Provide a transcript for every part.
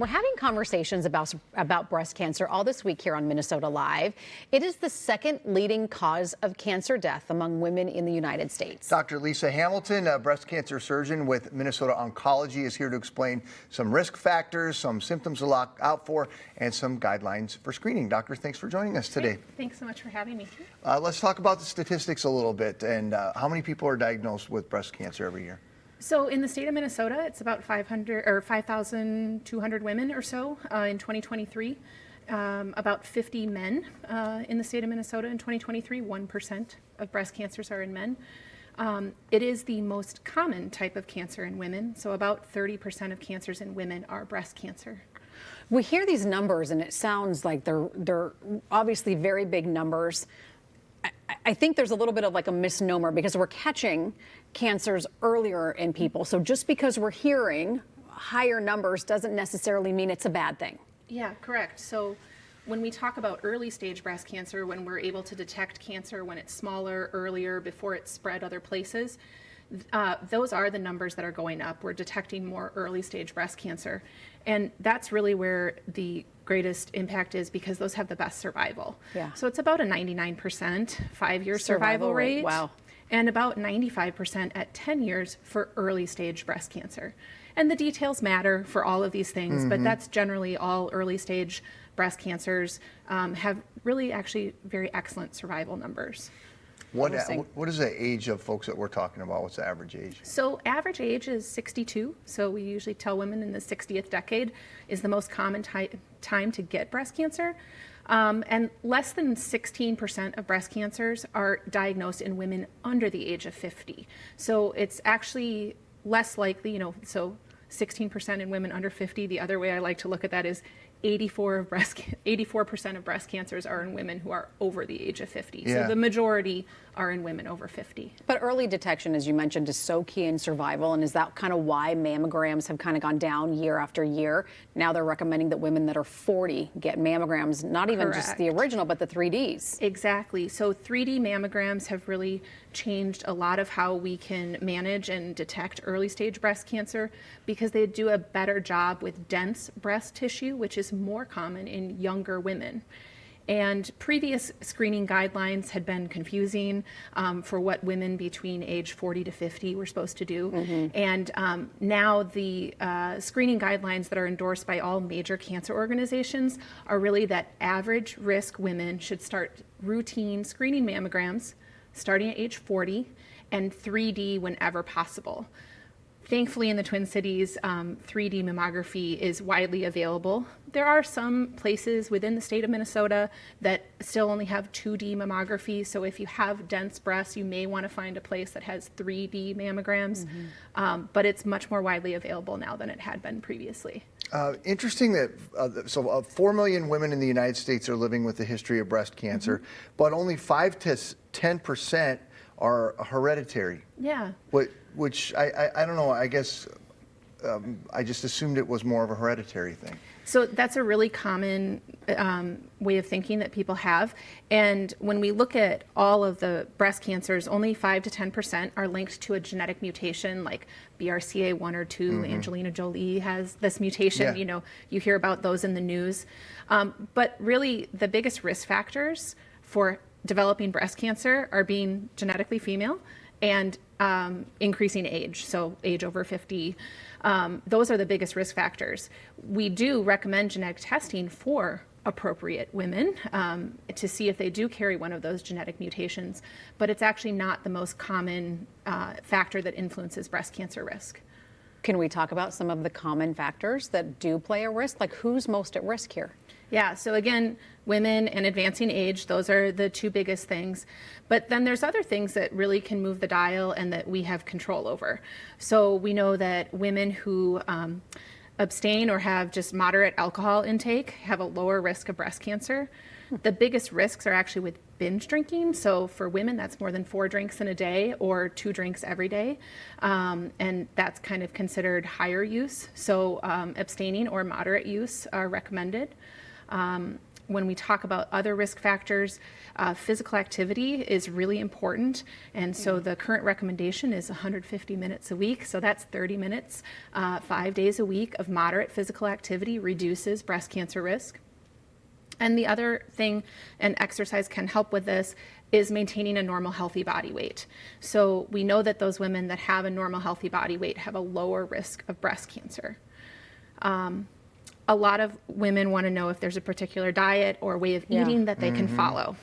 We're having conversations about breast cancer all this week here on Minnesota Live. It is the second leading cause of cancer death among women in the United States. Dr. Lisa Hamilton, a breast cancer surgeon with Minnesota Oncology, is here to explain some risk factors, some symptoms to look out for, and some guidelines for screening. Doctor, thanks for joining us today. Great. Thanks so much for having me. Let's talk about the statistics a little bit and how many people are diagnosed with breast cancer every year? So in the state of Minnesota, it's about 5,200 women or so in 2023. About 50 men in the state of Minnesota in 2023. 1% of breast cancers are in men. It is the most common type of cancer in women. So about 30% of cancers in women are breast cancer. We hear these numbers and it sounds like they're obviously very big numbers. I think there's a little bit of like a misnomer because we're catching cancers earlier in people. So just because we're hearing higher numbers doesn't necessarily mean it's a bad thing. Yeah, correct. So when we talk about early stage breast cancer, when we're able to detect cancer when it's smaller, earlier, before it's spread other places, those are the numbers that are going up. We're detecting more early stage breast cancer. And that's really where the greatest impact is because those have the best survival. Yeah. So it's about a 99% 5-year survival rate. Wow. And about 95% at 10 years for early stage breast cancer. And the details matter for all of these things, but that's generally all early stage breast cancers have really actually very excellent survival numbers. What is the age of folks that we're talking about? What's the average age? So average age is 62. So we usually tell women in the 60th decade is the most common time to get breast cancer. And less than 16% of breast cancers are diagnosed in women under the age of 50. So it's actually less likely, so 16% in women under 50. The other way I like to look at that is 84% of breast cancers are in women who are over the age of 50. Yeah. So the majority are in women over 50. But early detection, as you mentioned, is so key in survival. And is that kind of why mammograms have kind of gone down year after year? Now they're recommending that women that are 40 get mammograms, not even just the original, but the 3Ds. Exactly. So 3D mammograms have really changed a lot of how we can manage and detect early stage breast cancer because they do a better job with dense breast tissue, which is more common in younger women. And previous screening guidelines had been confusing for what women between age 40 to 50 were supposed to do. And now the screening guidelines that are endorsed by all major cancer organizations are really that average risk women should start routine screening mammograms starting at age 40 and 3D whenever possible. Thankfully, in the Twin Cities, 3D mammography is widely available. There are some places within the state of Minnesota that still only have 2D mammography. So if you have dense breasts, you may want to find a place that has 3D mammograms. But it's much more widely available now than it had been previously. Interesting that 4 million women in the United States are living with a history of breast cancer, but only 5 to 10% are hereditary. Yeah. Which I don't know, I guess I just assumed it was more of a hereditary thing. So that's a really common way of thinking that people have. And when we look at all of the breast cancers, only 5 to 10% are linked to a genetic mutation like BRCA1 or 2. Angelina Jolie has this mutation. Yeah. You hear about those in the news. But really, the biggest risk factors for developing breast cancer are being genetically female and increasing age, so age over 50. Those are the biggest risk factors. We do recommend genetic testing for appropriate women to see if they do carry one of those genetic mutations, but it's actually not the most common factor that influences breast cancer risk. Can we talk about some of the common factors that do play a risk? Like who's most at risk here? Yeah, so again, women and advancing age, those are the two biggest things. But then there's other things that really can move the dial and that we have control over. So we know that women who abstain or have just moderate alcohol intake have a lower risk of breast cancer. The biggest risks are actually with binge drinking. So for women, that's more than 4 drinks in a day or 2 drinks every day. And that's kind of considered higher use. So abstaining or moderate use are recommended. when we talk about other risk factors, physical activity is really important. And so the current recommendation is 150 minutes a week. So that's 30 minutes, 5 days a week of moderate physical activity reduces breast cancer risk. And the other thing, and exercise can help with this, is maintaining a normal healthy body weight. So we know that those women that have a normal healthy body weight have a lower risk of breast cancer. A lot of women want to know if there's a particular diet or way of eating that they can follow.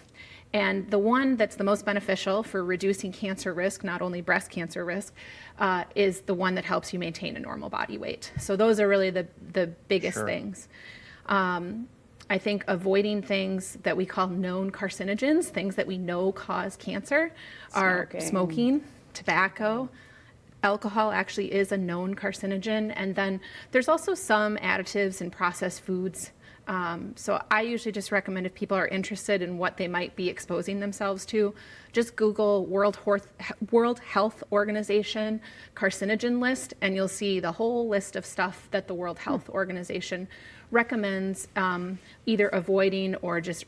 And the one that's the most beneficial for reducing cancer risk, not only breast cancer risk, is the one that helps you maintain a normal body weight. So those are really the biggest things. I think avoiding things that we call known carcinogens, things that we know cause cancer, are smoking, tobacco. Alcohol actually is a known carcinogen. And then there's also some additives in processed foods. So I usually just recommend, if people are interested in what they might be exposing themselves to, just Google World Health Organization carcinogen list, and you'll see the whole list of stuff that the World Health Organization recommends either avoiding or just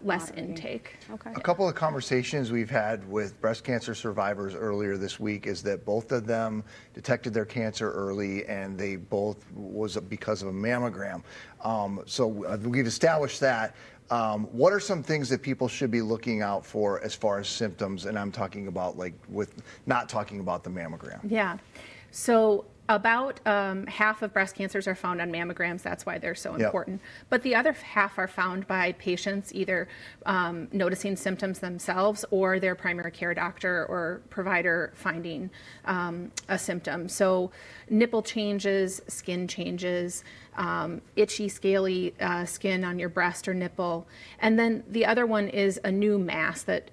less intake. Okay. A couple of conversations we've had with breast cancer survivors earlier this week is that both of them detected their cancer early, and they both was because of a mammogram. So we've established that. What are some things that people should be looking out for as far as symptoms? And I'm talking about not talking about the mammogram. Yeah. So about half of breast cancers are found on mammograms. That's why they're so important. But the other half are found by patients either noticing symptoms themselves or their primary care doctor or provider finding a symptom. So nipple changes, skin changes, itchy, scaly skin on your breast or nipple. And then the other one is a new mass that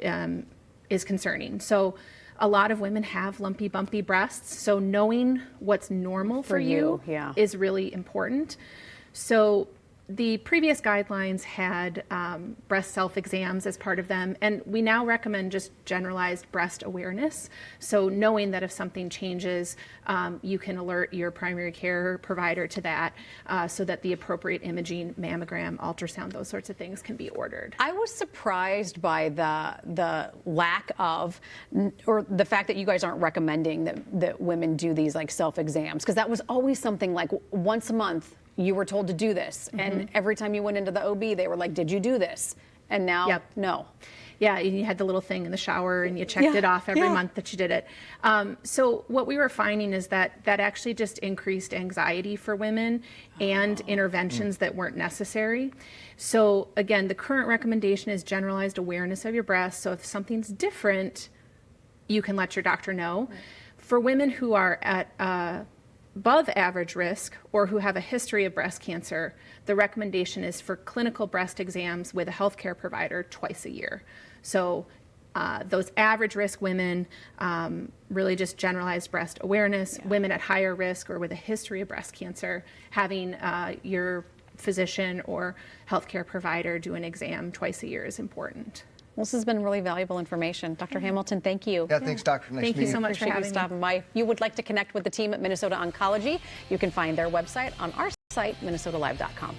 is concerning. So a lot of women have lumpy, bumpy breasts, so knowing what's normal for you is really important. So the previous guidelines had breast self-exams as part of them, and we now recommend just generalized breast awareness. So knowing that if something changes, you can alert your primary care provider to that so that the appropriate imaging, mammogram, ultrasound, those sorts of things can be ordered. I was surprised by the lack of, or the fact that you guys aren't recommending that women do these like self-exams, because that was always something like once a month you were told to do this, and every time you went into the OB they were like, did you do this? And now no. Yeah, and you had the little thing in the shower and you checked it off every month that you did it. So what we were finding is that actually just increased anxiety for women and interventions that weren't necessary. So again, the current recommendation is generalized awareness of your breasts. So if something's different, you can let your doctor know. For women who are at above average risk or who have a history of breast cancer, the recommendation is for clinical breast exams with a healthcare provider twice a year. So those average risk women, really just generalized breast awareness. Women at higher risk or with a history of breast cancer, having your physician or healthcare provider do an exam twice a year is important. Well, this has been really valuable information. Dr. Hamilton, thank you. Yeah, thanks, Doctor. Nice Thank you so much for Appreciate you having me. stopping by. If you would like to connect with the team at Minnesota Oncology, you can find their website on our site, minnesotalive.com.